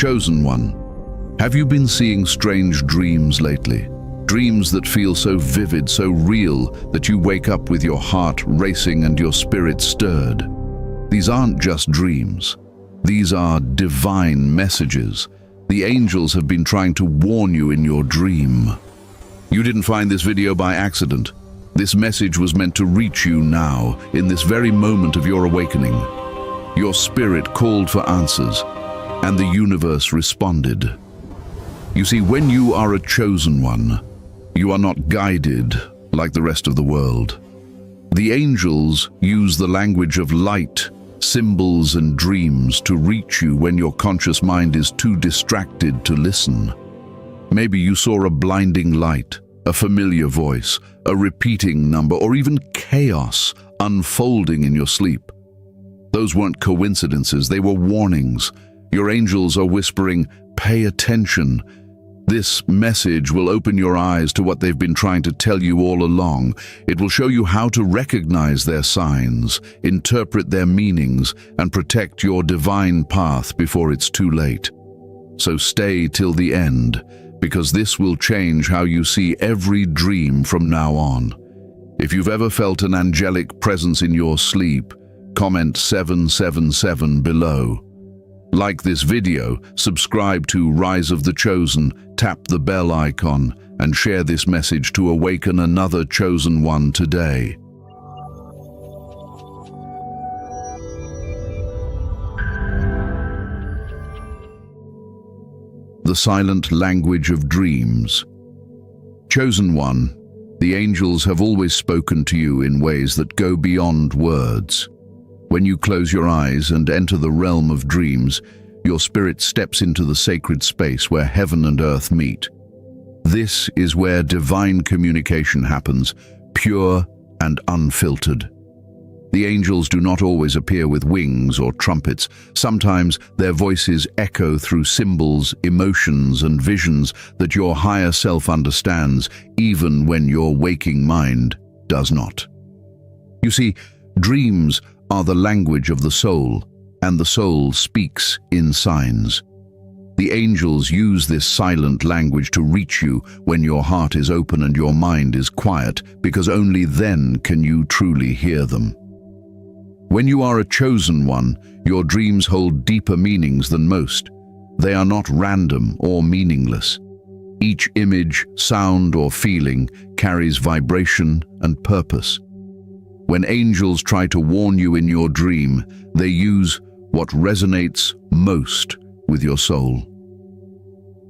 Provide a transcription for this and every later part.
Chosen one, have you been seeing strange dreams lately? Dreams that feel so vivid, so real, that you wake up with your heart racing and your spirit stirred. These aren't just dreams. These are divine messages. The angels have been trying to warn you in your dream. You didn't find this video by accident. This message was meant to reach you now, in this very moment of your awakening. Your spirit called for answers, and the universe responded. You see, when you are a chosen one, you are not guided like the rest of the world. The angels use the language of light, symbols and dreams to reach you when your conscious mind is too distracted to listen. Maybe you saw a blinding light, a familiar voice, a repeating number, or even chaos unfolding in your sleep. Those weren't coincidences, they were warnings. Your angels are whispering, "Pay attention." This message will open your eyes to what they've been trying to tell you all along. It will show you how to recognize their signs, interpret their meanings, and protect your divine path before it's too late. So stay till the end, because this will change how you see every dream from now on. If you've ever felt an angelic presence in your sleep, comment 777 below. Like this video, subscribe to Rise of the Chosen, tap the bell icon, and share this message to awaken another chosen one today. The silent language of dreams. Chosen one, the angels have always spoken to you in ways that go beyond words. When you close your eyes and enter the realm of dreams, your spirit steps into the sacred space where heaven and earth meet. This is where divine communication happens, pure and unfiltered. The angels do not always appear with wings or trumpets. Sometimes their voices echo through symbols, emotions, and visions that your higher self understands, even when your waking mind does not. You see, dreams are the language of the soul, and the soul speaks in signs. The angels use this silent language to reach you when your heart is open and your mind is quiet, because only then can you truly hear them. When you are a chosen one, your dreams hold deeper meanings than most. They are not random or meaningless. Each image, sound, or feeling carries vibration and purpose. When angels try to warn you in your dream, they use what resonates most with your soul.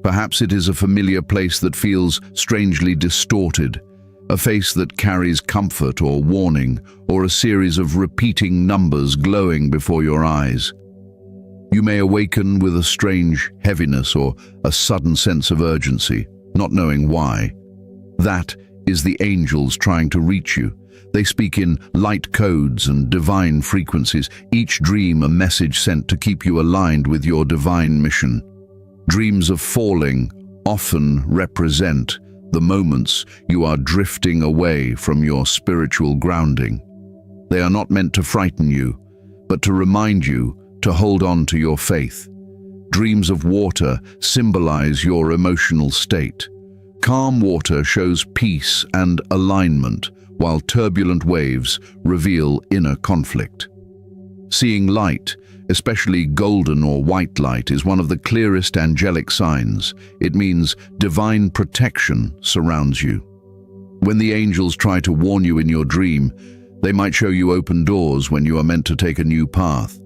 Perhaps it is a familiar place that feels strangely distorted, a face that carries comfort or warning, or a series of repeating numbers glowing before your eyes. You may awaken with a strange heaviness or a sudden sense of urgency, not knowing why. That is the angels trying to reach you. They speak in light codes and divine frequencies, each dream a message sent to keep you aligned with your divine mission. Dreams of falling often represent the moments you are drifting away from your spiritual grounding. They are not meant to frighten you, but to remind you to hold on to your faith. Dreams of water symbolize your emotional state. Calm water shows peace and alignment, while turbulent waves reveal inner conflict. Seeing light, especially golden or white light, is one of the clearest angelic signs. It means divine protection surrounds you. When the angels try to warn you in your dream, they might show you open doors when you are meant to take a new path,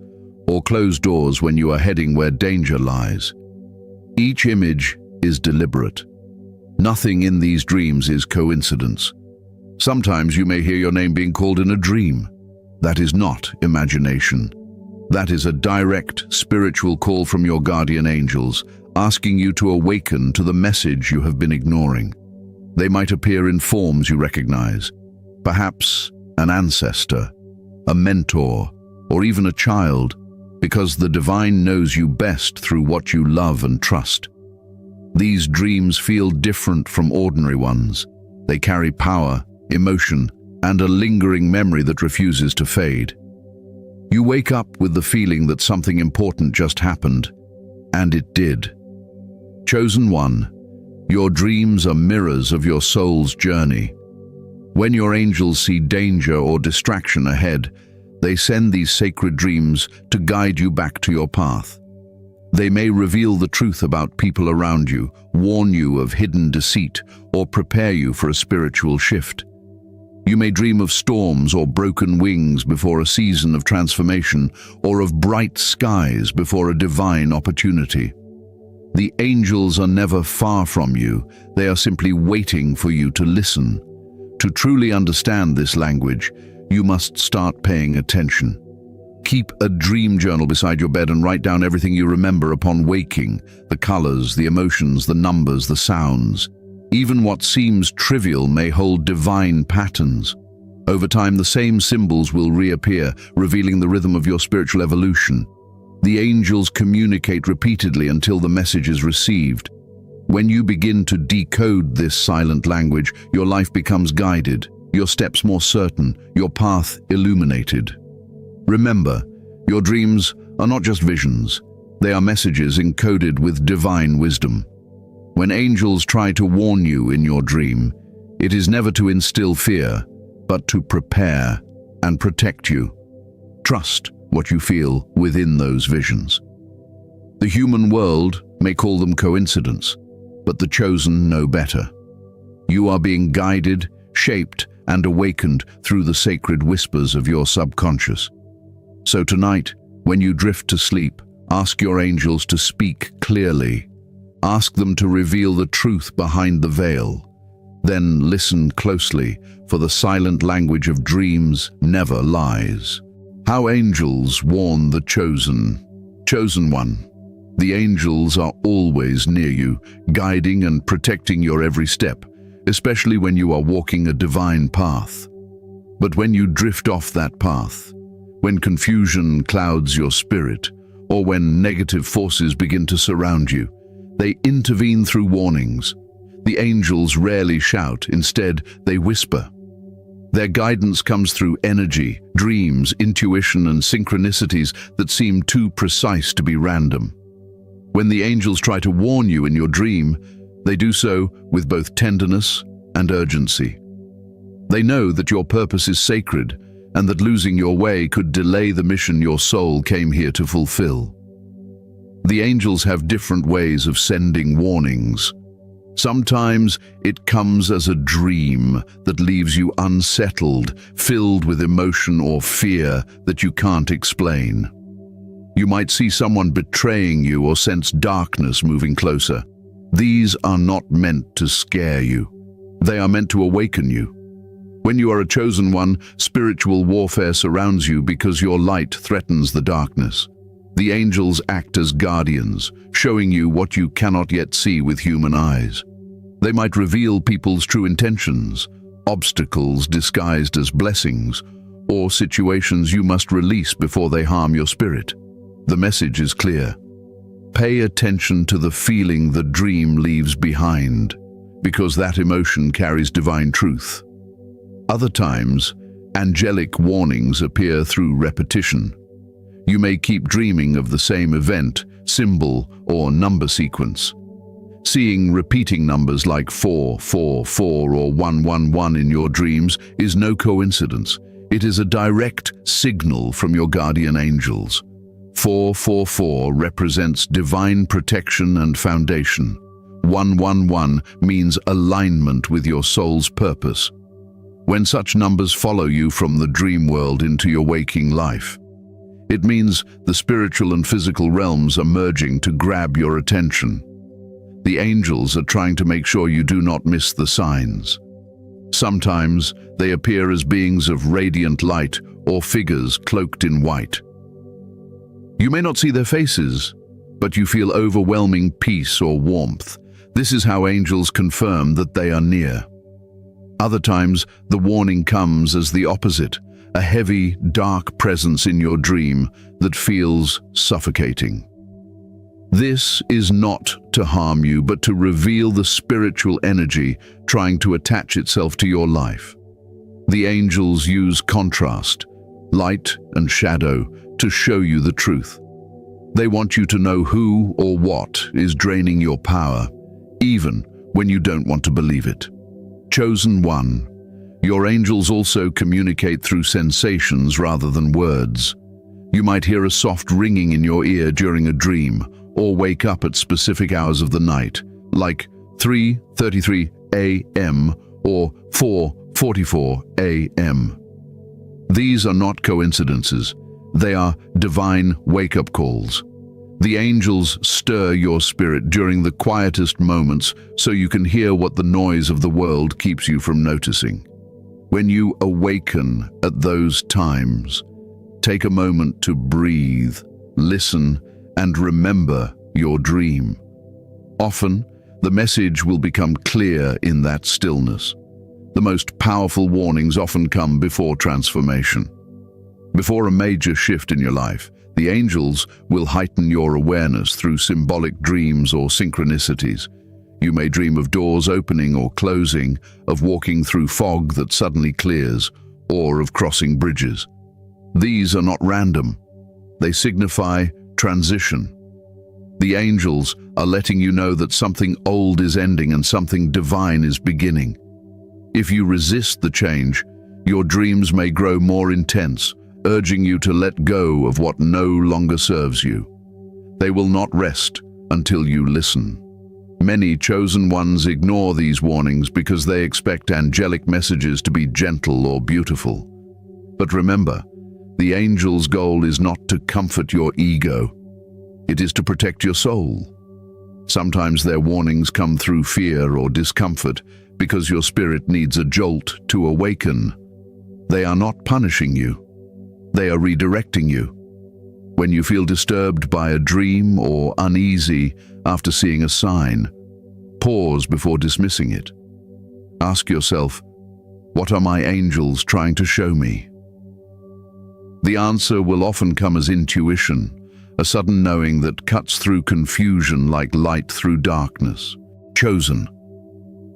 or close doors when you are heading where danger lies. Each image is deliberate. Nothing in these dreams is coincidence. Sometimes you may hear your name being called in a dream. That is not imagination. That is a direct spiritual call from your guardian angels, asking you to awaken to the message you have been ignoring. They might appear in forms you recognize, perhaps an ancestor, a mentor, or even a child, because the divine knows you best through what you love and trust. These dreams feel different from ordinary ones. They carry power, emotion, and a lingering memory that refuses to fade. You wake up with the feeling that something important just happened, And it did. Chosen one, your dreams are mirrors of your soul's journey. When your angels see danger or distraction ahead, they send these sacred dreams to guide you back to your path. They may reveal the truth about people around you, warn you of hidden deceit, or prepare you for a spiritual shift. You may dream of storms or broken wings before a season of transformation, or of bright skies before a divine opportunity. The angels are never far from you. They are simply waiting for you to listen. To truly understand this language, you must start paying attention. Keep a dream journal beside your bed and write down everything you remember upon waking, the colors, the emotions, the numbers, the sounds. Even what seems trivial may hold divine patterns. Over time, the same symbols will reappear, revealing the rhythm of your spiritual evolution. The angels communicate repeatedly until the message is received. When you begin to decode this silent language, your life becomes guided, your steps more certain, your path illuminated. Remember, your dreams are not just visions. They are messages encoded with divine wisdom. When angels try to warn you in your dream, it is never to instill fear, but to prepare and protect you. Trust what you feel within those visions. The human world may call them coincidence, but the chosen know better. You are being guided, shaped, and awakened through the sacred whispers of your subconscious. So tonight, when you drift to sleep, ask your angels to speak clearly. Ask them to reveal the truth behind the veil. Then listen closely, for the silent language of dreams never lies. How angels warn the chosen. Chosen one. The angels are always near you, guiding and protecting your every step, especially when you are walking a divine path. But when you drift off that path, when confusion clouds your spirit, or when negative forces begin to surround you, they intervene through warnings. The angels rarely shout, instead they whisper. Their guidance comes through energy, dreams, intuition, and synchronicities that seem too precise to be random. When the angels try to warn you in your dream, they do so with both tenderness and urgency. They know that your purpose is sacred, and that losing your way could delay the mission your soul came here to fulfill. The angels have different ways of sending warnings. Sometimes it comes as a dream that leaves you unsettled, filled with emotion or fear that you can't explain. You might see someone betraying you or sense darkness moving closer. These are not meant to scare you. They are meant to awaken you. When you are a chosen one, spiritual warfare surrounds you because your light threatens the darkness. The angels act as guardians, showing you what you cannot yet see with human eyes. They might reveal people's true intentions, obstacles disguised as blessings, or situations you must release before they harm your spirit. The message is clear. Pay attention to the feeling the dream leaves behind, because that emotion carries divine truth. Other times, angelic warnings appear through repetition. You may keep dreaming of the same event, symbol, or number sequence. Seeing repeating numbers like 444 or 111 in your dreams is no coincidence. It is a direct signal from your guardian angels. 444 represents divine protection and foundation. 111 means alignment with your soul's purpose. When such numbers follow you from the dream world into your waking life, it means the spiritual and physical realms are merging to grab your attention. The angels are trying to make sure you do not miss the signs. Sometimes they appear as beings of radiant light or figures cloaked in white. You may not see their faces, but you feel overwhelming peace or warmth. This is how angels confirm that they are near. Other times, the warning comes as the opposite, a heavy, dark presence in your dream that feels suffocating. This is not to harm you, but to reveal the spiritual energy trying to attach itself to your life. The angels use contrast, light and shadow, to show you the truth. They want you to know who or what is draining your power, even when you don't want to believe it. Chosen one, your angels also communicate through sensations rather than words. You might hear a soft ringing in your ear during a dream, or wake up at specific hours of the night, like 3:33 a.m. or 4:44 a.m. These are not coincidences. They are divine wake-up calls. The angels stir your spirit during the quietest moments so you can hear what the noise of the world keeps you from noticing. When you awaken at those times, take a moment to breathe, listen, and remember your dream. Often, the message will become clear in that stillness. The most powerful warnings often come before transformation. Before a major shift in your life, the angels will heighten your awareness through symbolic dreams or synchronicities. You may dream of doors opening or closing, of walking through fog that suddenly clears, or of crossing bridges. These are not random. They signify transition. The angels are letting you know that something old is ending and something divine is beginning. If you resist the change, your dreams may grow more intense, urging you to let go of what no longer serves you. They will not rest until you listen. Many chosen ones ignore these warnings because they expect angelic messages to be gentle or beautiful. But remember, the angel's goal is not to comfort your ego. It is to protect your soul. Sometimes their warnings come through fear or discomfort because your spirit needs a jolt to awaken. They are not punishing you. They are redirecting you. When you feel disturbed by a dream or uneasy after seeing a sign, pause before dismissing it. Ask yourself, what are my angels trying to show me? The answer will often come as intuition, a sudden knowing that cuts through confusion like light through darkness. Chosen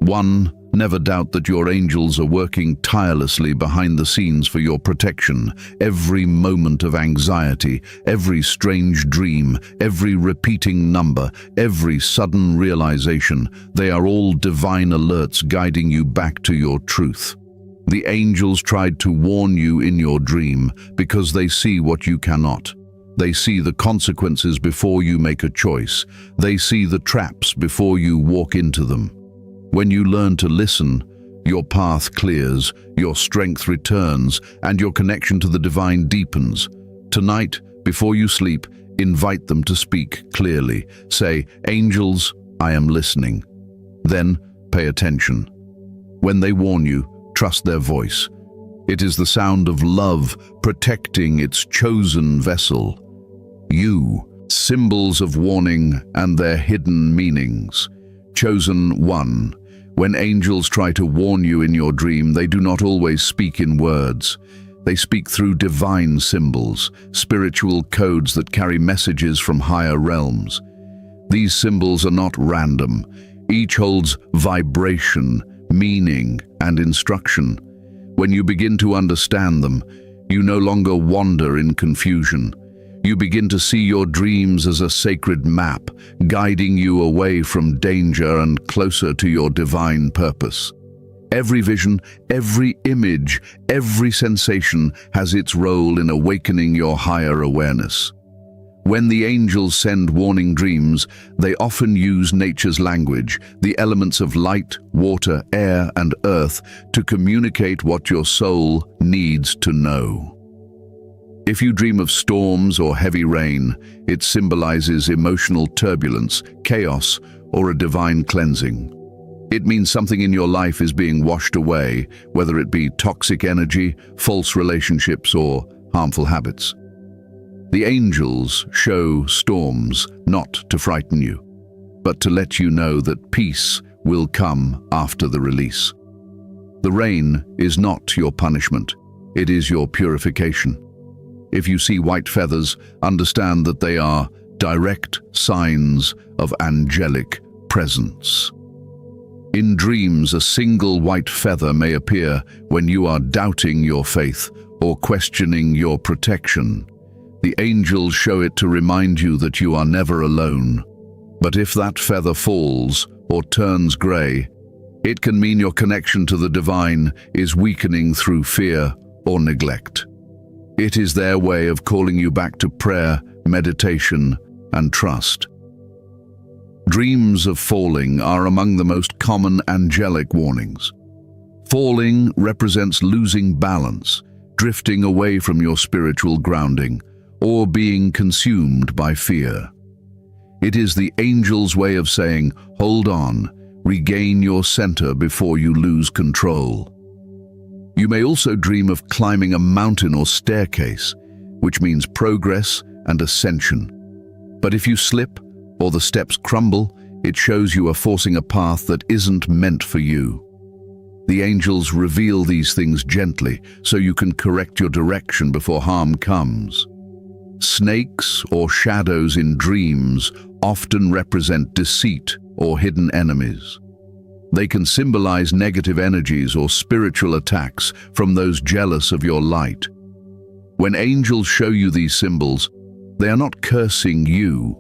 one, never doubt that your angels are working tirelessly behind the scenes for your protection. Every moment of anxiety, every strange dream, every repeating number, every sudden realization, they are all divine alerts guiding you back to your truth. The angels tried to warn you in your dream because they see what you cannot. They see the consequences before you make a choice. They see the traps before you walk into them. When you learn to listen, your path clears, your strength returns, and your connection to the divine deepens. Tonight, before you sleep, invite them to speak clearly. Say, "Angels, I am listening." Then, pay attention. When they warn you, trust their voice. It is the sound of love protecting its chosen vessel. You, symbols of warning and their hidden meanings. Chosen one. When angels try to warn you in your dream, they do not always speak in words. They speak through divine symbols, spiritual codes that carry messages from higher realms. These symbols are not random. Each holds vibration, meaning, and instruction. When you begin to understand them, you no longer wander in confusion. You begin to see your dreams as a sacred map, guiding you away from danger and closer to your divine purpose. Every vision, every image, every sensation has its role in awakening your higher awareness. When the angels send warning dreams, they often use nature's language, the elements of light, water, air, and earth, to communicate what your soul needs to know. If you dream of storms or heavy rain, it symbolizes emotional turbulence, chaos, or a divine cleansing. It means something in your life is being washed away, whether it be toxic energy, false relationships, or harmful habits. The angels show storms not to frighten you, but to let you know that peace will come after the release. The rain is not your punishment, it is your purification. If you see white feathers, understand that they are direct signs of angelic presence. In dreams, a single white feather may appear when you are doubting your faith or questioning your protection. The angels show it to remind you that you are never alone. But if that feather falls or turns grey, it can mean your connection to the divine is weakening through fear or neglect. It is their way of calling you back to prayer, meditation, and trust. Dreams of falling are among the most common angelic warnings. Falling represents losing balance, drifting away from your spiritual grounding, or being consumed by fear. It is the angel's way of saying, hold on, regain your center before you lose control. You may also dream of climbing a mountain or staircase, which means progress and ascension. But if you slip or the steps crumble, it shows you are forcing a path that isn't meant for you. The angels reveal these things gently so you can correct your direction before harm comes. Snakes or shadows in dreams often represent deceit or hidden enemies. They can symbolize negative energies or spiritual attacks from those jealous of your light. When angels show you these symbols, they are not cursing you,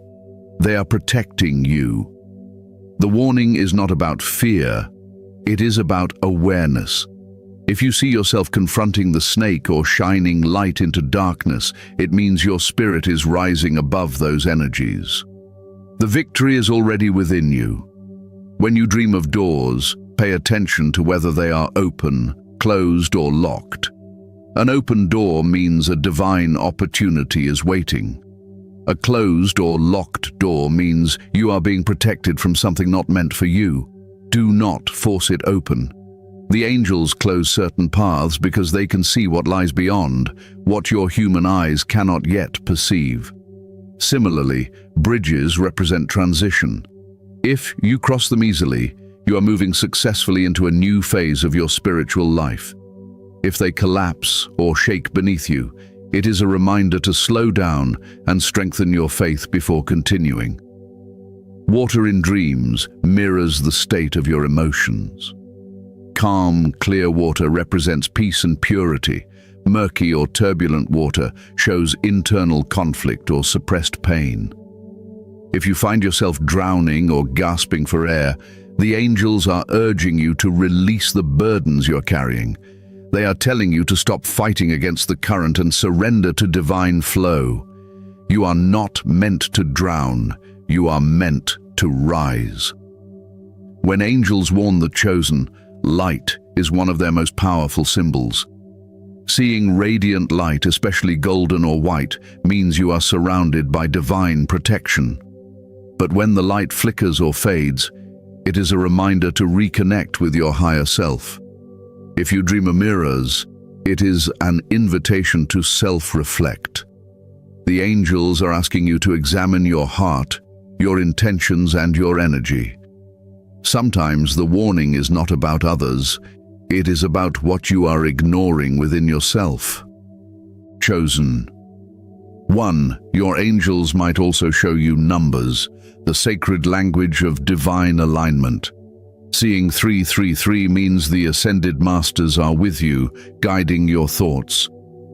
they are protecting you. The warning is not about fear, it is about awareness. If you see yourself confronting the snake or shining light into darkness, it means your spirit is rising above those energies. The victory is already within you. When you dream of doors, pay attention to whether they are open, closed, or locked. An open door means a divine opportunity is waiting. A closed or locked door means you are being protected from something not meant for you. Do not force it open. The angels close certain paths because they can see what lies beyond, what your human eyes cannot yet perceive. Similarly, bridges represent transition. If you cross them easily, you are moving successfully into a new phase of your spiritual life. If they collapse or shake beneath you, it is a reminder to slow down and strengthen your faith before continuing. Water in dreams mirrors the state of your emotions. Calm, clear water represents peace and purity. Murky or turbulent water shows internal conflict or suppressed pain. If you find yourself drowning or gasping for air, the angels are urging you to release the burdens you're carrying. They are telling you to stop fighting against the current and surrender to divine flow. You are not meant to drown, you are meant to rise. When angels warn the chosen, light is one of their most powerful symbols. Seeing radiant light, especially golden or white, means you are surrounded by divine protection. But when the light flickers or fades, it is a reminder to reconnect with your higher self. If you dream of mirrors, it is an invitation to self-reflect. The angels are asking you to examine your heart, your intentions, and your energy. Sometimes the warning is not about others, it is about what you are ignoring within yourself. Chosen. 1. Your angels might also show you numbers, the sacred language of divine alignment. Seeing 333 means the ascended masters are with you, guiding your thoughts.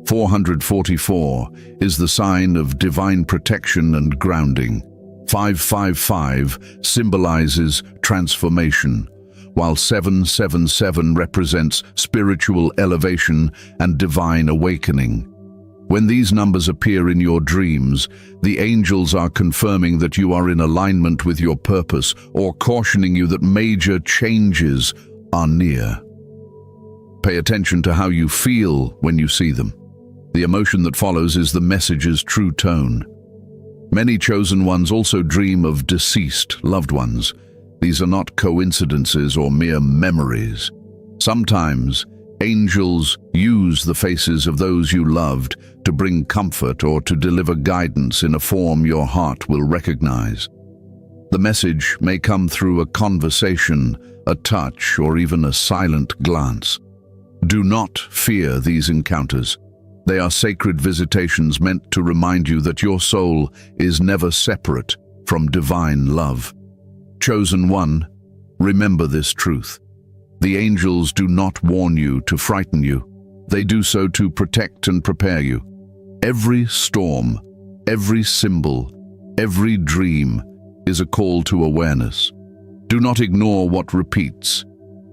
444 is the sign of divine protection and grounding. 555 symbolizes transformation, while 777 represents spiritual elevation and divine awakening. When these numbers appear in your dreams, the angels are confirming that you are in alignment with your purpose or cautioning you that major changes are near. Pay attention to how you feel when you see them. The emotion that follows is the message's true tone. Many chosen ones also dream of deceased loved ones. These are not coincidences or mere memories. Sometimes, angels use the faces of those you loved to bring comfort or to deliver guidance in a form your heart will recognize. The message may come through a conversation, a touch, or even a silent glance. Do not fear these encounters. They are sacred visitations meant to remind you that your soul is never separate from divine love. Chosen one, remember this truth. The angels do not warn you to frighten you. They do so to protect and prepare you. Every storm, every symbol, every dream is a call to awareness. Do not ignore what repeats.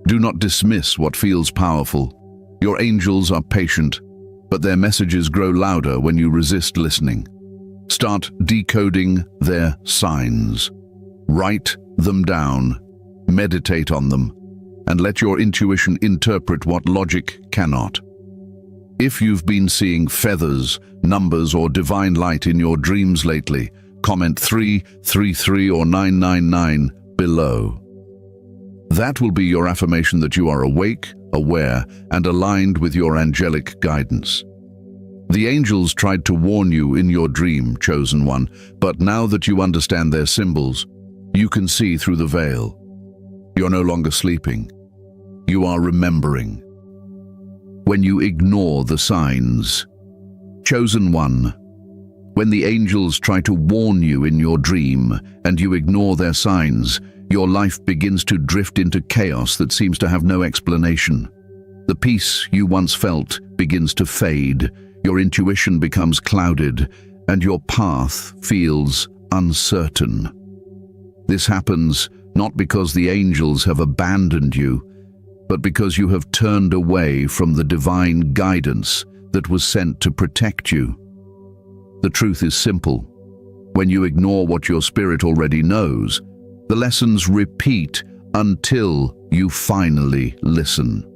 Do not dismiss what feels powerful. Your angels are patient, but their messages grow louder when you resist listening. Start decoding their signs. Write them down, meditate on them, and let your intuition interpret what logic cannot. If you've been seeing feathers, numbers, or divine light in your dreams lately, comment 333 or 999 below. That will be your affirmation that you are awake, aware, and aligned with your angelic guidance. The angels tried to warn you in your dream, chosen one, but now that you understand their symbols, you can see through the veil. You're no longer sleeping. You are remembering. When you ignore the signs, chosen one, when the angels try to warn you in your dream and you ignore their signs, your life begins to drift into chaos that seems to have no explanation. The peace you once felt begins to fade, your intuition becomes clouded, and your path feels uncertain. This happens not because the angels have abandoned you, but because you have turned away from the divine guidance that was sent to protect you. The truth is simple. When you ignore what your spirit already knows, the lessons repeat until you finally listen.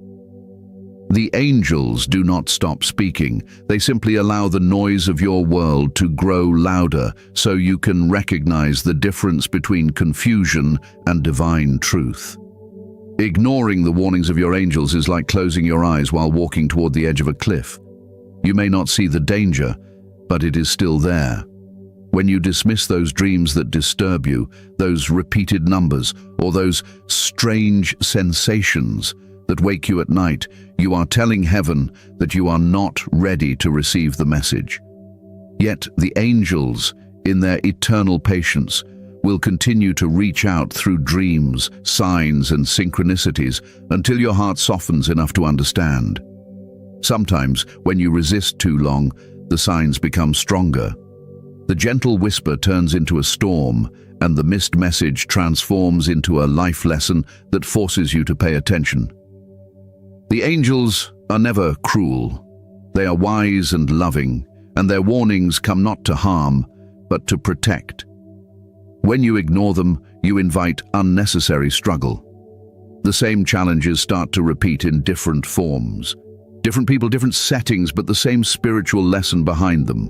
The angels do not stop speaking. They simply allow the noise of your world to grow louder so you can recognize the difference between confusion and divine truth. Ignoring the warnings of your angels is like closing your eyes while walking toward the edge of a cliff. You may not see the danger, but it is still there. When you dismiss those dreams that disturb you, those repeated numbers, or those strange sensations that wake you at night, you are telling heaven that you are not ready to receive the message. Yet the angels, in their eternal patience, will continue to reach out through dreams, signs, and synchronicities until your heart softens enough to understand. Sometimes, when you resist too long, the signs become stronger. The gentle whisper turns into a storm, and the missed message transforms into a life lesson that forces you to pay attention. The angels are never cruel. They are wise and loving, and their warnings come not to harm, but to protect. When you ignore them, you invite unnecessary struggle. The same challenges start to repeat in different forms. Different people, different settings, but the same spiritual lesson behind them.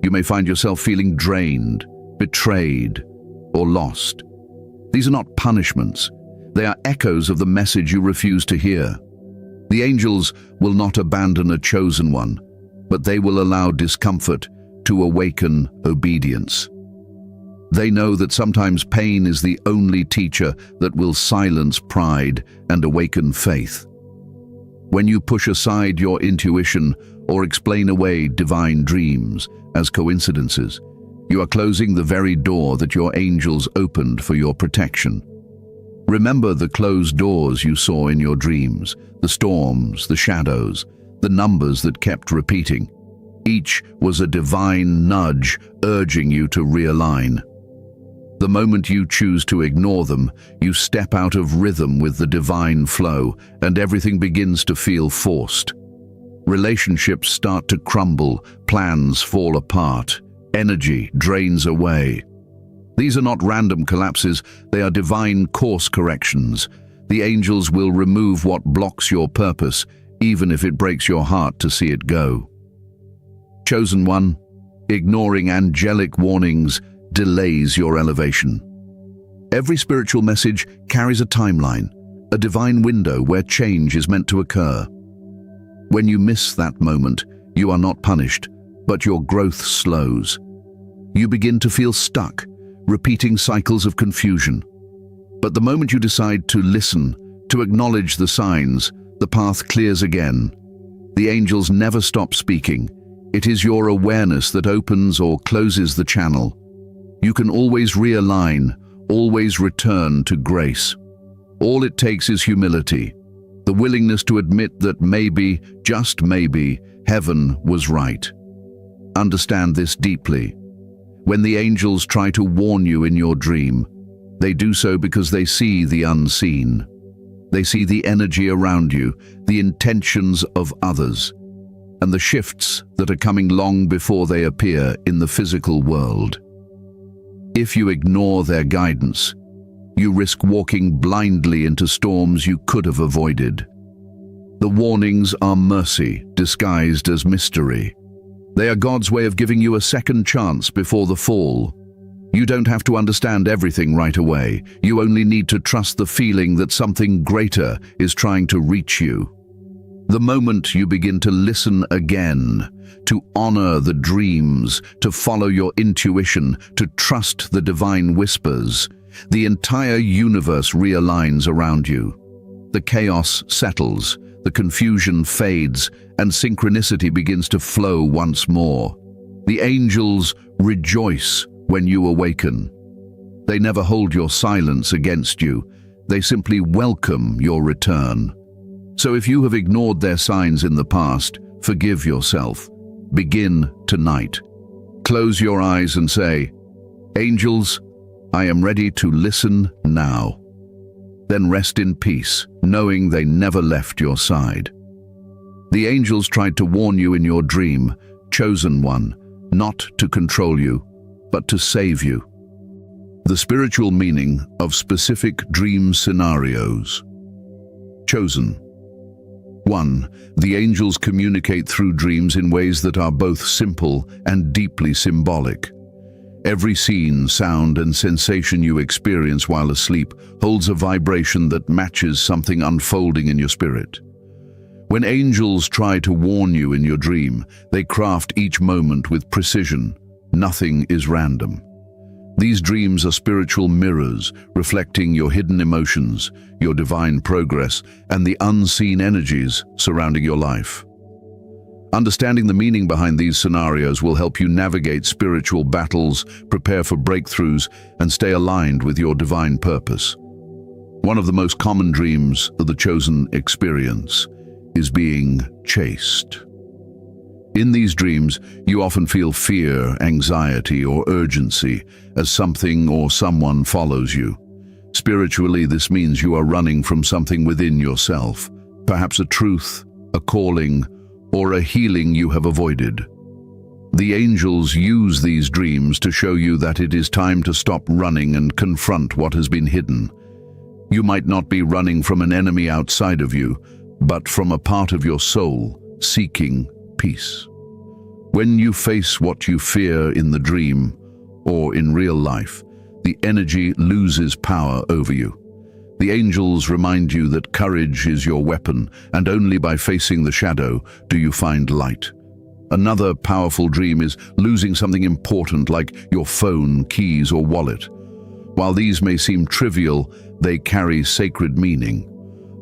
You may find yourself feeling drained, betrayed, or lost. These are not punishments. They are echoes of the message you refuse to hear. The angels will not abandon a chosen one, but they will allow discomfort to awaken obedience. They know that sometimes pain is the only teacher that will silence pride and awaken faith. When you push aside your intuition or explain away divine dreams as coincidences, you are closing the very door that your angels opened for your protection. Remember the closed doors you saw in your dreams, the storms, the shadows, the numbers that kept repeating. Each was a divine nudge urging you to realign. The moment you choose to ignore them, you step out of rhythm with the divine flow, and everything begins to feel forced. Relationships start to crumble, plans fall apart, energy drains away. These are not random collapses, they are divine course corrections. The angels will remove what blocks your purpose, even if it breaks your heart to see it go. Chosen one, ignoring angelic warnings delays your elevation. Every spiritual message carries a timeline, a divine window where change is meant to occur. When you miss that moment, you are not punished, but your growth slows. You begin to feel stuck, repeating cycles of confusion. But the moment you decide to listen, to acknowledge the signs, the path clears again. The angels never stop speaking. It is your awareness that opens or closes the channel. You can always realign, always return to grace. All it takes is humility, the willingness to admit that maybe, just maybe, heaven was right. Understand this deeply. When the angels try to warn you in your dream, they do so because they see the unseen. They see the energy around you, the intentions of others, and the shifts that are coming long before they appear in the physical world. If you ignore their guidance, you risk walking blindly into storms you could have avoided. The warnings are mercy, disguised as mystery. They are God's way of giving you a second chance before the fall. You don't have to understand everything right away. You only need to trust the feeling that something greater is trying to reach you. The moment you begin to listen again, to honor the dreams, to follow your intuition, to trust the divine whispers, the entire universe realigns around you. The chaos settles, the confusion fades, and synchronicity begins to flow once more. The angels rejoice when you awaken. They never hold your silence against you. They simply welcome your return. So if you have ignored their signs in the past, forgive yourself. Begin tonight. Close your eyes and say, "Angels, I am ready to listen now." Then rest in peace, knowing they never left your side. The angels tried to warn you in your dream, chosen one, not to control you, but to save you. The spiritual meaning of specific dream scenarios. Chosen. 1. The angels communicate through dreams in ways that are both simple and deeply symbolic. Every scene, sound, and sensation you experience while asleep holds a vibration that matches something unfolding in your spirit. When angels try to warn you in your dream, they craft each moment with precision. Nothing is random. These dreams are spiritual mirrors, reflecting your hidden emotions, your divine progress, and the unseen energies surrounding your life. Understanding the meaning behind these scenarios will help you navigate spiritual battles, prepare for breakthroughs, and stay aligned with your divine purpose. One of the most common dreams of the chosen experience is being chased. In these dreams, you often feel fear, anxiety, or urgency as something or someone follows you. Spiritually, this means you are running from something within yourself, perhaps a truth, a calling, or a healing you have avoided. The angels use these dreams to show you that it is time to stop running and confront what has been hidden. You might not be running from an enemy outside of you, but from a part of your soul seeking peace. When you face what you fear in the dream or in real life, the energy loses power over you. The angels remind you that courage is your weapon, and only by facing the shadow do you find light. Another powerful dream is losing something important like your phone, keys, or wallet. While these may seem trivial, they carry sacred meaning.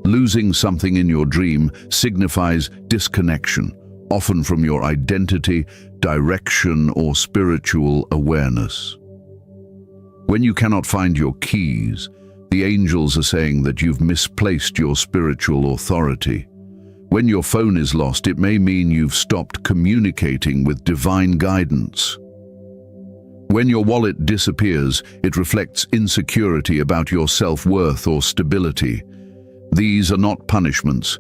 Losing something in your dream signifies disconnection, often from your identity, direction, or spiritual awareness. When you cannot find your keys, the angels are saying that you've misplaced your spiritual authority. When your phone is lost, it may mean you've stopped communicating with divine guidance. When your wallet disappears, it reflects insecurity about your self-worth or stability. These are not punishments,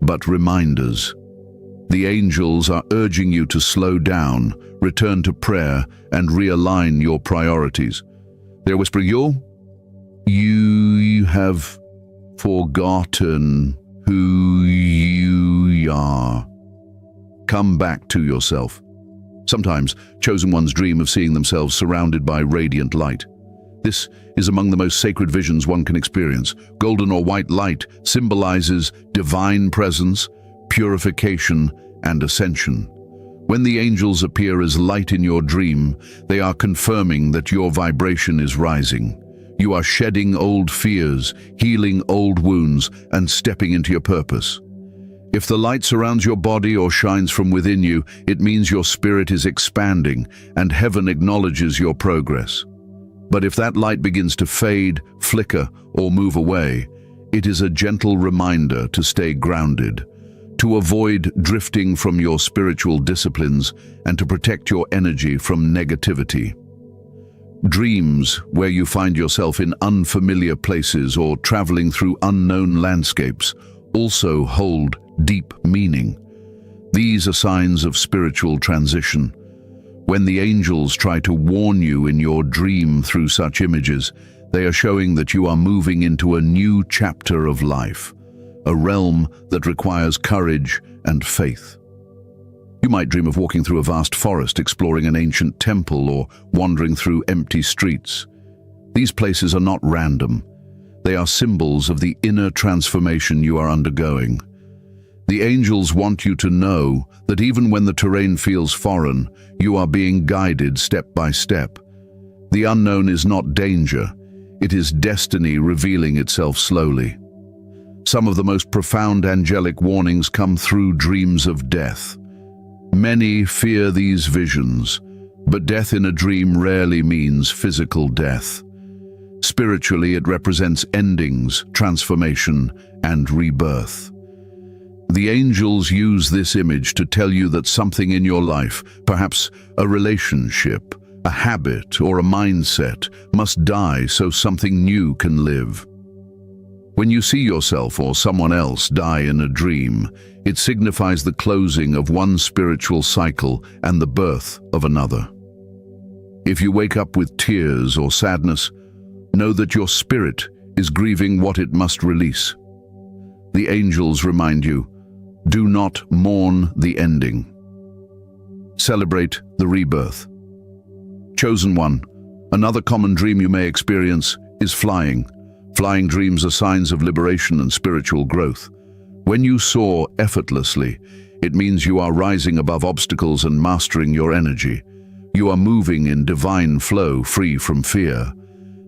but reminders. The angels are urging you to slow down, return to prayer, and realign your priorities. They're whispering, you have forgotten who you are. Come back to yourself. Sometimes, chosen ones dream of seeing themselves surrounded by radiant light. This is among the most sacred visions one can experience. Golden or white light symbolizes divine presence, purification, and ascension. When the angels appear as light in your dream, they are confirming that your vibration is rising. You are shedding old fears, healing old wounds, and stepping into your purpose. If the light surrounds your body or shines from within you, it means your spirit is expanding and heaven acknowledges your progress. But if that light begins to fade, flicker, or move away, it is a gentle reminder to stay grounded, to avoid drifting from your spiritual disciplines and to protect your energy from negativity. Dreams, where you find yourself in unfamiliar places or traveling through unknown landscapes, also hold deep meaning. These are signs of spiritual transition. When the angels try to warn you in your dream through such images, they are showing that you are moving into a new chapter of life, a realm that requires courage and faith. You might dream of walking through a vast forest, exploring an ancient temple, or wandering through empty streets. These places are not random. They are symbols of the inner transformation you are undergoing. The angels want you to know that even when the terrain feels foreign, you are being guided step by step. The unknown is not danger, it is destiny revealing itself slowly. Some of the most profound angelic warnings come through dreams of death. Many fear these visions, but death in a dream rarely means physical death. Spiritually, it represents endings, transformation, and rebirth. The angels use this image to tell you that something in your life, perhaps a relationship, a habit, or a mindset, must die so something new can live. When you see yourself or someone else die in a dream, it signifies the closing of one spiritual cycle and the birth of another. If you wake up with tears or sadness, know that your spirit is grieving what it must release. The angels remind you, do not mourn the ending. Celebrate the rebirth. Chosen one, another common dream you may experience is flying. Flying dreams are signs of liberation and spiritual growth. When you soar effortlessly, it means you are rising above obstacles and mastering your energy. You are moving in divine flow, free from fear.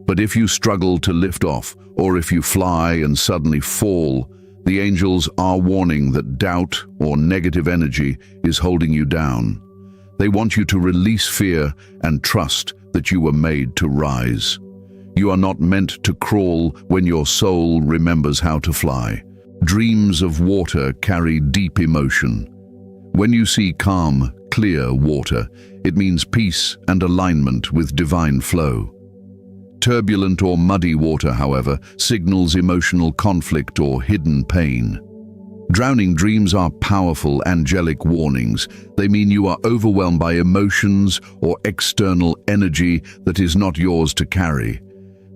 But if you struggle to lift off, or if you fly and suddenly fall, the angels are warning that doubt or negative energy is holding you down. They want you to release fear and trust that you were made to rise. You are not meant to crawl when your soul remembers how to fly. Dreams of water carry deep emotion. When you see calm, clear water, it means peace and alignment with divine flow. Turbulent or muddy water, however, signals emotional conflict or hidden pain. Drowning dreams are powerful angelic warnings. They mean you are overwhelmed by emotions or external energy that is not yours to carry.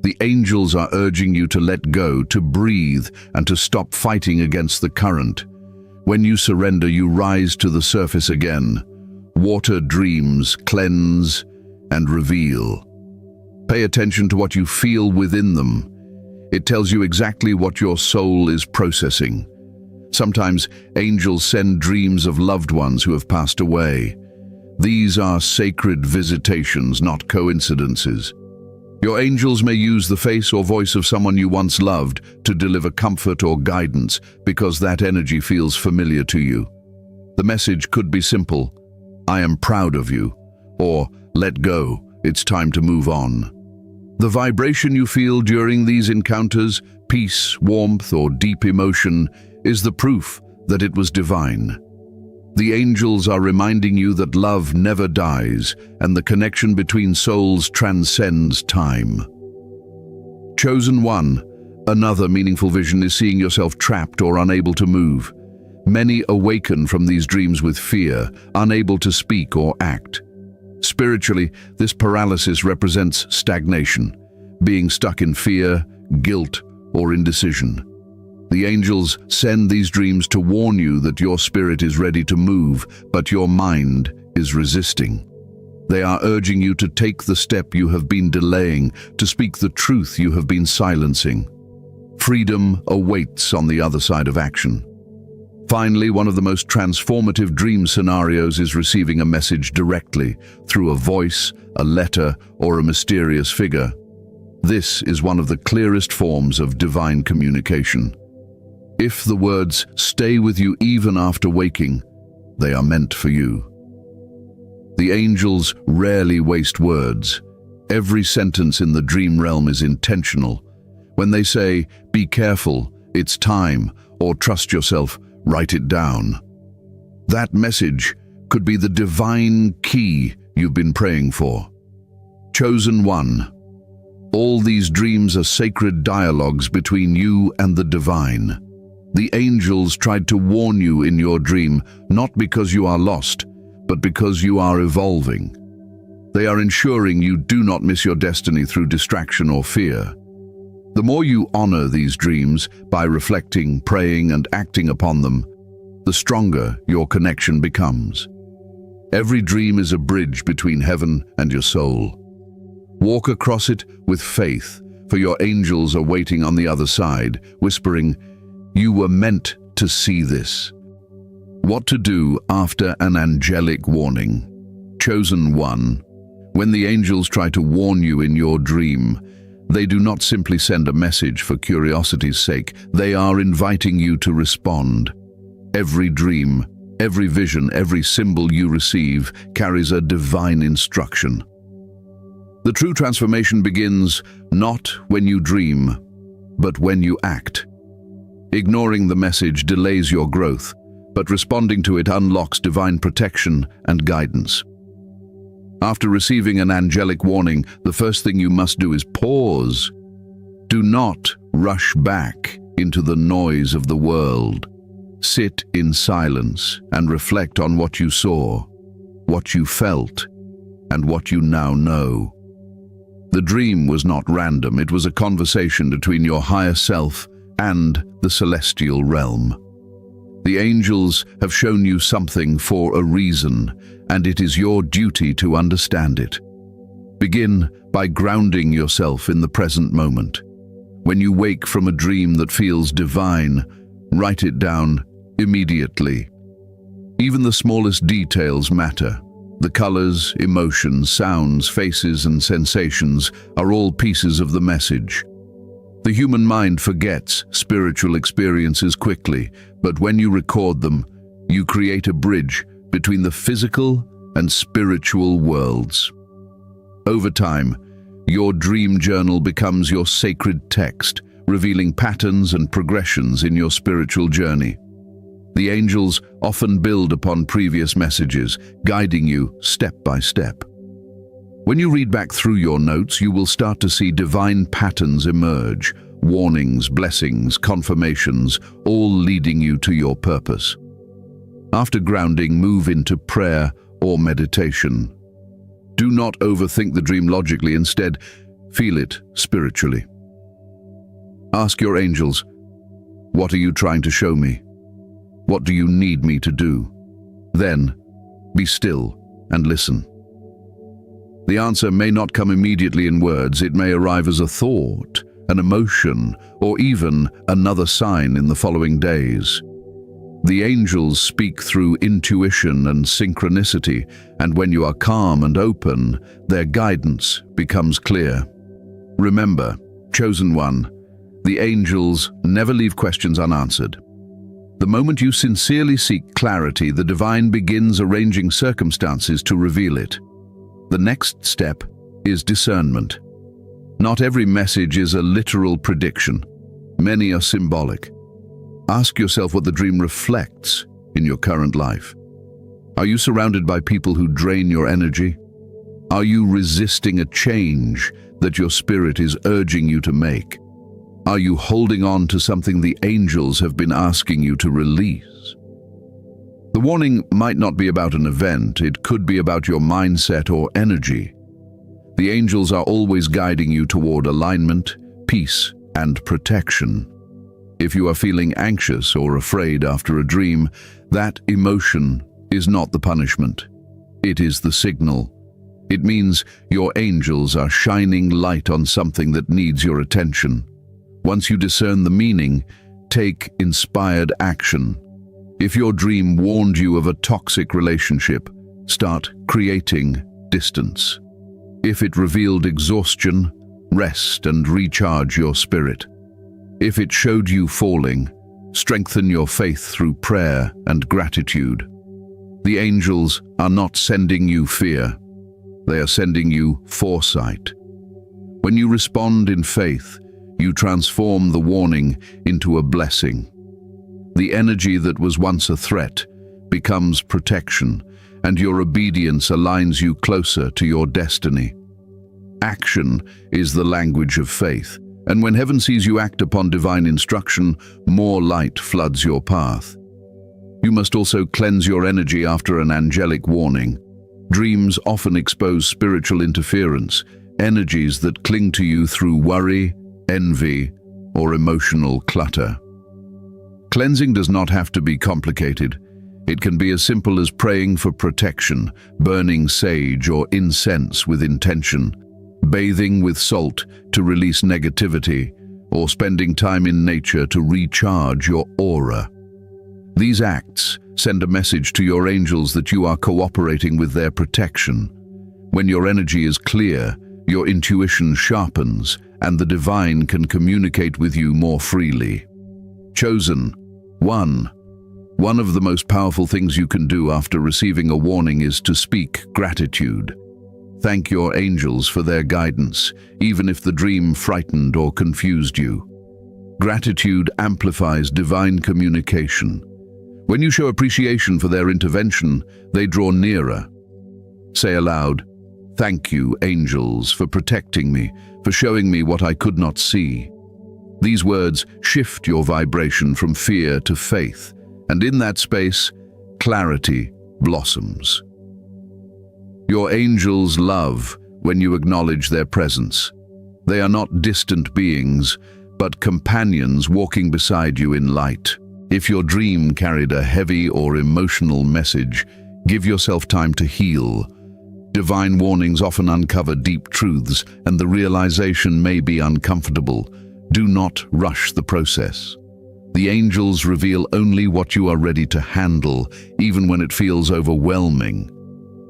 The angels are urging you to let go, to breathe, and to stop fighting against the current. When you surrender, you rise to the surface again. Water dreams cleanse and reveal. Pay attention to what you feel within them. It tells you exactly what your soul is processing. Sometimes angels send dreams of loved ones who have passed away. These are sacred visitations, not coincidences. Your angels may use the face or voice of someone you once loved to deliver comfort or guidance because that energy feels familiar to you. The message could be simple: I am proud of you, or let go, it's time to move on. The vibration you feel during these encounters, peace, warmth, or deep emotion, is the proof that it was divine. The angels are reminding you that love never dies and the connection between souls transcends time. Chosen one, another meaningful vision is seeing yourself trapped or unable to move. Many awaken from these dreams with fear, unable to speak or act. Spiritually, this paralysis represents stagnation, being stuck in fear, guilt, or indecision. The angels send these dreams to warn you that your spirit is ready to move, but your mind is resisting. They are urging you to take the step you have been delaying, to speak the truth you have been silencing. Freedom awaits on the other side of action. Finally, one of the most transformative dream scenarios is receiving a message directly, through a voice, a letter, or a mysterious figure. This is one of the clearest forms of divine communication. If the words stay with you even after waking, they are meant for you. The angels rarely waste words. Every sentence in the dream realm is intentional. When they say, "Be careful, it's time," or "Trust yourself," write it down. That message could be the divine key you've been praying for. Chosen one. All these dreams are sacred dialogues between you and the divine. The angels tried to warn you in your dream, not because you are lost, but because you are evolving. They are ensuring you do not miss your destiny through distraction or fear. The more you honor these dreams by reflecting, praying, and acting upon them, the stronger your connection becomes. Every dream is a bridge between heaven and your soul. Walk across it with faith, for your angels are waiting on the other side, whispering, "You were meant to see this." What to do after an angelic warning. Chosen one. When the angels try to warn you in your dream, they do not simply send a message for curiosity's sake. They are inviting you to respond. Every dream, every vision, every symbol you receive carries a divine instruction. The true transformation begins not when you dream, but when you act. Ignoring the message delays your growth, but responding to it unlocks divine protection and guidance. After receiving an angelic warning, the first thing you must do is pause. Do not rush back into the noise of the world. Sit in silence and reflect on what you saw, what you felt, and what you now know. The dream was not random. It was a conversation between your higher self and the celestial realm. The angels have shown you something for a reason, and it is your duty to understand it. Begin by grounding yourself in the present moment. When you wake from a dream that feels divine, write it down immediately. Even the smallest details matter. The colors, emotions, sounds, faces, and sensations are all pieces of the message. The human mind forgets spiritual experiences quickly, but when you record them, you create a bridge between the physical and spiritual worlds. Over time, your dream journal becomes your sacred text, revealing patterns and progressions in your spiritual journey. The angels often build upon previous messages, guiding you step by step. When you read back through your notes, you will start to see divine patterns emerge, warnings, blessings, confirmations, all leading you to your purpose. After grounding, move into prayer or meditation. Do not overthink the dream logically, instead, feel it spiritually. Ask your angels, what are you trying to show me? What do you need me to do? Then, be still and listen. The answer may not come immediately in words. It may arrive as a thought, an emotion, or even another sign in the following days. The angels speak through intuition and synchronicity, and when you are calm and open, their guidance becomes clear. Remember, chosen one, the angels never leave questions unanswered. The moment you sincerely seek clarity, the divine begins arranging circumstances to reveal it. The next step is discernment. Not every message is a literal prediction. Many are symbolic. Ask yourself what the dream reflects in your current life. Are you surrounded by people who drain your energy? Are you resisting a change that your spirit is urging you to make? Are you holding on to something the angels have been asking you to release? The warning might not be about an event. It could be about your mindset or energy. The angels are always guiding you toward alignment, peace, and protection. If you are feeling anxious or afraid after a dream, that emotion is not the punishment. It is the signal. It means your angels are shining light on something that needs your attention. Once you discern the meaning, take inspired action. If your dream warned you of a toxic relationship, start creating distance. If it revealed exhaustion, rest and recharge your spirit. If it showed you falling, strengthen your faith through prayer and gratitude. The angels are not sending you fear. They are sending you foresight. When you respond in faith, you transform the warning into a blessing. The energy that was once a threat becomes protection, and your obedience aligns you closer to your destiny. Action is the language of faith, and when heaven sees you act upon divine instruction, more light floods your path. You must also cleanse your energy after an angelic warning. Dreams often expose spiritual interference, energies that cling to you through worry, envy, or emotional clutter. Cleansing does not have to be complicated. It can be as simple as praying for protection, burning sage or incense with intention, bathing with salt to release negativity, or spending time in nature to recharge your aura. These acts send a message to your angels that you are cooperating with their protection. When your energy is clear, your intuition sharpens, and the divine can communicate with you more freely. Chosen 1. One of the most powerful things you can do after receiving a warning is to speak gratitude. Thank your angels for their guidance, even if the dream frightened or confused you. Gratitude amplifies divine communication. When you show appreciation for their intervention, they draw nearer. Say aloud, "Thank you, angels, for protecting me, for showing me what I could not see." These words shift your vibration from fear to faith, and in that space, clarity blossoms. Your angels love when you acknowledge their presence. They are not distant beings, but companions walking beside you in light. If your dream carried a heavy or emotional message, give yourself time to heal. Divine warnings often uncover deep truths, and the realization may be uncomfortable. Do not rush the process. The angels reveal only what you are ready to handle, even when it feels overwhelming.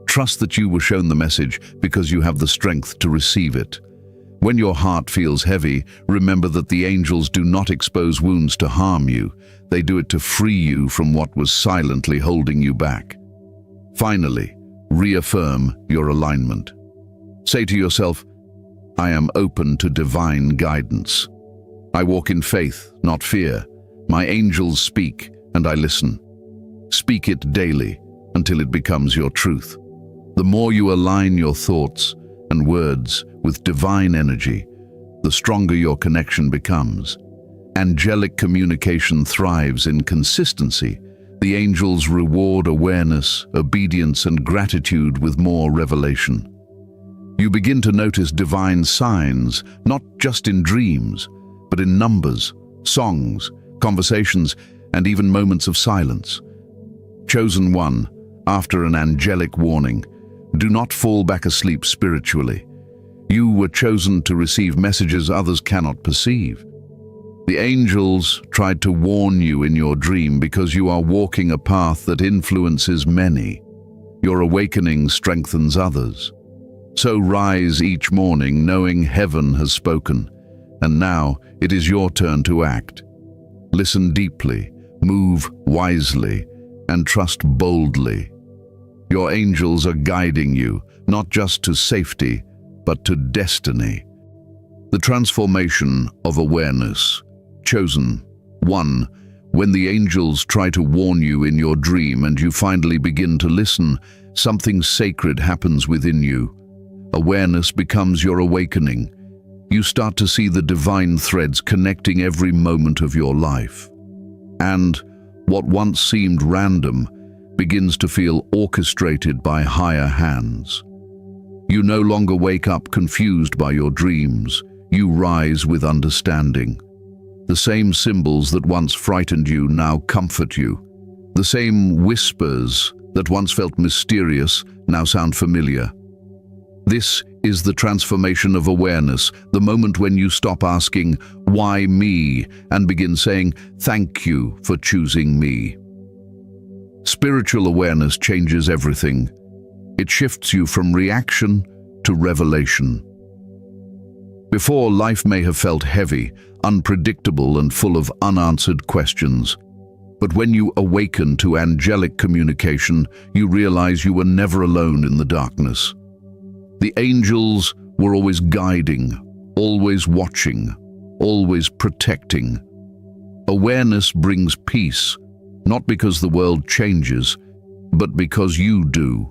Trust that you were shown the message because you have the strength to receive it. When your heart feels heavy, remember that the angels do not expose wounds to harm you. They do it to free you from what was silently holding you back. Finally, reaffirm your alignment. Say to yourself, "I am open to divine guidance. I walk in faith, not fear. My angels speak, and I listen." Speak it daily until it becomes your truth. The more you align your thoughts and words with divine energy, the stronger your connection becomes. Angelic communication thrives in consistency. The angels reward awareness, obedience, and gratitude with more revelation. You begin to notice divine signs, not just in dreams, but in numbers, songs, conversations, and even moments of silence. Chosen one, after an angelic warning, do not fall back asleep spiritually. You were chosen to receive messages others cannot perceive. The angels tried to warn you in your dream because you are walking a path that influences many. Your awakening strengthens others. So rise each morning knowing heaven has spoken, and now it is your turn to act. Listen deeply, move wisely, and trust boldly. Your angels are guiding you, not just to safety, but to destiny. The transformation of awareness. Chosen 1. When the angels try to warn you in your dream and you finally begin to listen, something sacred happens within you. Awareness becomes your awakening. You start to see the divine threads connecting every moment of your life. And what once seemed random begins to feel orchestrated by higher hands. You no longer wake up confused by your dreams. You rise with understanding. The same symbols that once frightened you now comfort you. The same whispers that once felt mysterious now sound familiar. This is the transformation of awareness, the moment when you stop asking, "Why me?" and begin saying, "Thank you for choosing me." Spiritual awareness changes everything. It shifts you from reaction to revelation. Before, life may have felt heavy, unpredictable, and full of unanswered questions. But when you awaken to angelic communication, you realize you were never alone in the darkness. The angels were always guiding, always watching, always protecting. Awareness brings peace, not because the world changes, but because you do.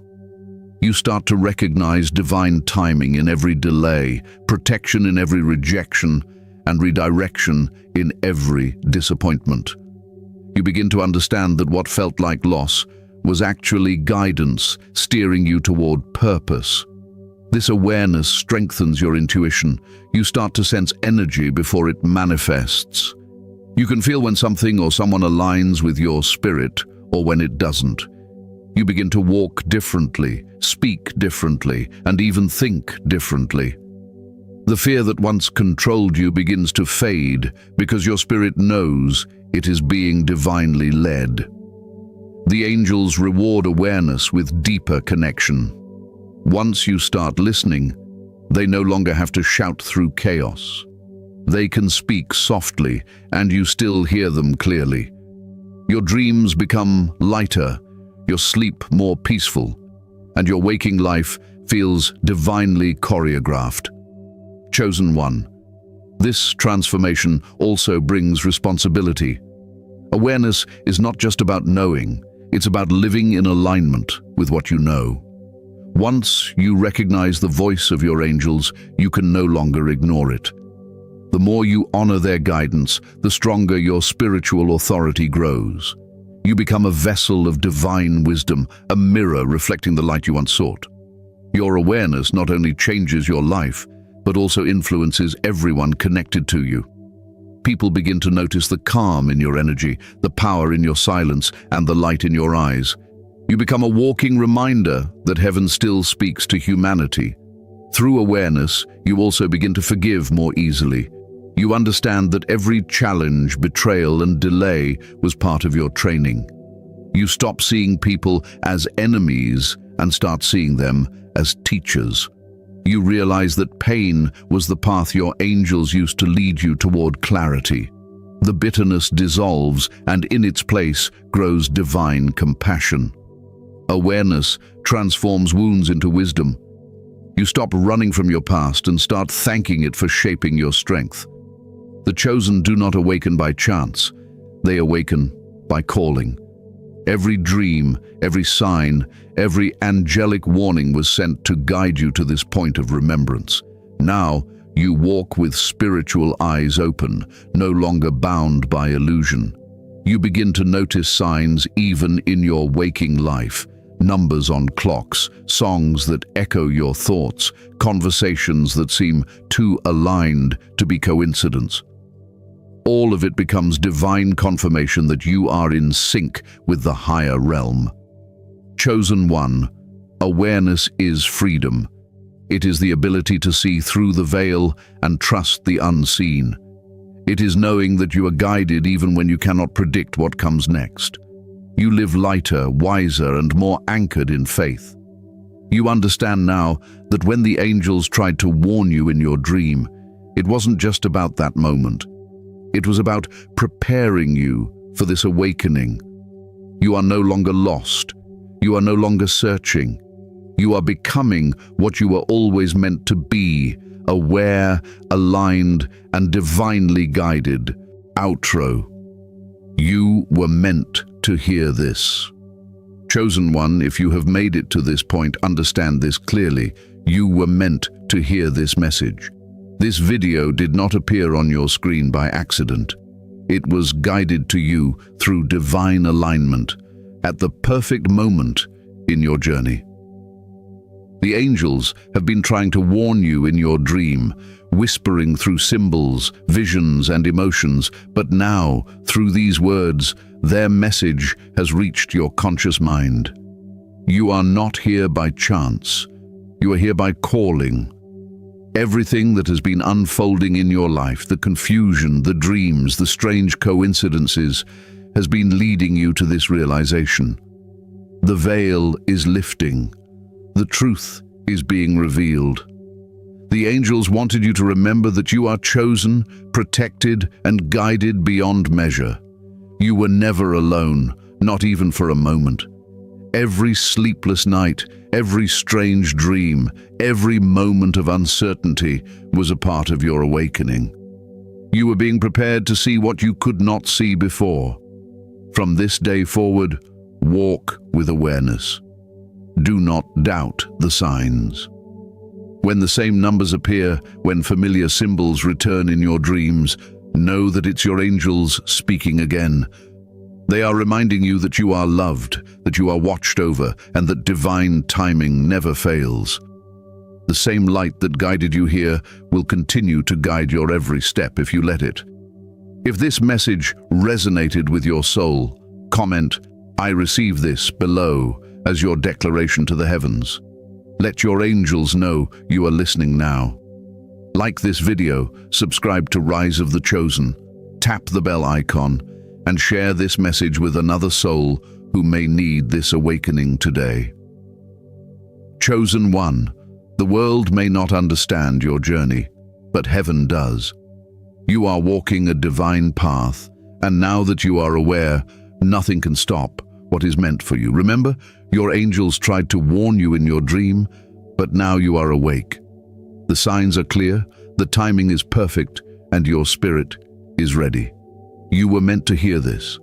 You start to recognize divine timing in every delay, protection in every rejection, and redirection in every disappointment. You begin to understand that what felt like loss was actually guidance steering you toward purpose. This awareness strengthens your intuition. You start to sense energy before it manifests. You can feel when something or someone aligns with your spirit or when it doesn't. You begin to walk differently, speak differently, and even think differently. The fear that once controlled you begins to fade because your spirit knows it is being divinely led. The angels reward awareness with deeper connection. Once you start listening, they no longer have to shout through chaos. They can speak softly, and you still hear them clearly. Your dreams become lighter, your sleep more peaceful, and your waking life feels divinely choreographed. Chosen one. This transformation also brings responsibility. Awareness is not just about knowing, it's about living in alignment with what you know. Once you recognize the voice of your angels, you can no longer ignore it. The more you honor their guidance, the stronger your spiritual authority grows. You become a vessel of divine wisdom, a mirror reflecting the light you once sought. Your awareness not only changes your life, but also influences everyone connected to you. People begin to notice the calm in your energy, the power in your silence, and the light in your eyes. You become a walking reminder that heaven still speaks to humanity. Through awareness, you also begin to forgive more easily. You understand that every challenge, betrayal, and delay was part of your training. You stop seeing people as enemies and start seeing them as teachers. You realize that pain was the path your angels used to lead you toward clarity. The bitterness dissolves, and in its place grows divine compassion. Awareness transforms wounds into wisdom. You stop running from your past and start thanking it for shaping your strength. The chosen do not awaken by chance. They awaken by calling. Every dream, every sign, every angelic warning was sent to guide you to this point of remembrance. Now, you walk with spiritual eyes open, no longer bound by illusion. You begin to notice signs even in your waking life. Numbers on clocks, songs that echo your thoughts, conversations that seem too aligned to be coincidence. All of it becomes divine confirmation that you are in sync with the higher realm. Chosen one. Awareness is freedom. It is the ability to see through the veil and trust the unseen. It is knowing that you are guided even when you cannot predict what comes next. You live lighter, wiser, and more anchored in faith. You understand now that when the angels tried to warn you in your dream, it wasn't just about that moment. It was about preparing you for this awakening. You are no longer lost. You are no longer searching. You are becoming what you were always meant to be, aware, aligned, and divinely guided. Outro. You were meant to hear this. Chosen one, if you have made it to this point, understand this clearly. You were meant to hear this message. This video did not appear on your screen by accident. It was guided to you through divine alignment at the perfect moment in your journey. The angels have been trying to warn you in your dream, whispering through symbols, visions, and emotions, but now, through these words, their message has reached your conscious mind. You are not here by chance. You are here by calling. Everything that has been unfolding in your life, the confusion, the dreams, the strange coincidences, has been leading you to this realization. The veil is lifting. The truth is being revealed. The angels wanted you to remember that you are chosen, protected, and guided beyond measure. You were never alone, not even for a moment. Every sleepless night, every strange dream, every moment of uncertainty was a part of your awakening. You were being prepared to see what you could not see before. From this day forward, walk with awareness. Do not doubt the signs. When the same numbers appear, when familiar symbols return in your dreams, know that it's your angels speaking again. They are reminding you that you are loved, that you are watched over, and that divine timing never fails. The same light that guided you here will continue to guide your every step if you let it. If this message resonated with your soul, comment, "I receive this," below as your declaration to the heavens. Let your angels know you are listening now. Like this video, subscribe to Rise of the Chosen, tap the bell icon, and share this message with another soul who may need this awakening today. Chosen One, the world may not understand your journey, but heaven does. You are walking a divine path, and now that you are aware, nothing can stop what is meant for you. Remember, your angels tried to warn you in your dream, but now you are awake. The signs are clear, the timing is perfect, and your spirit is ready. You were meant to hear this.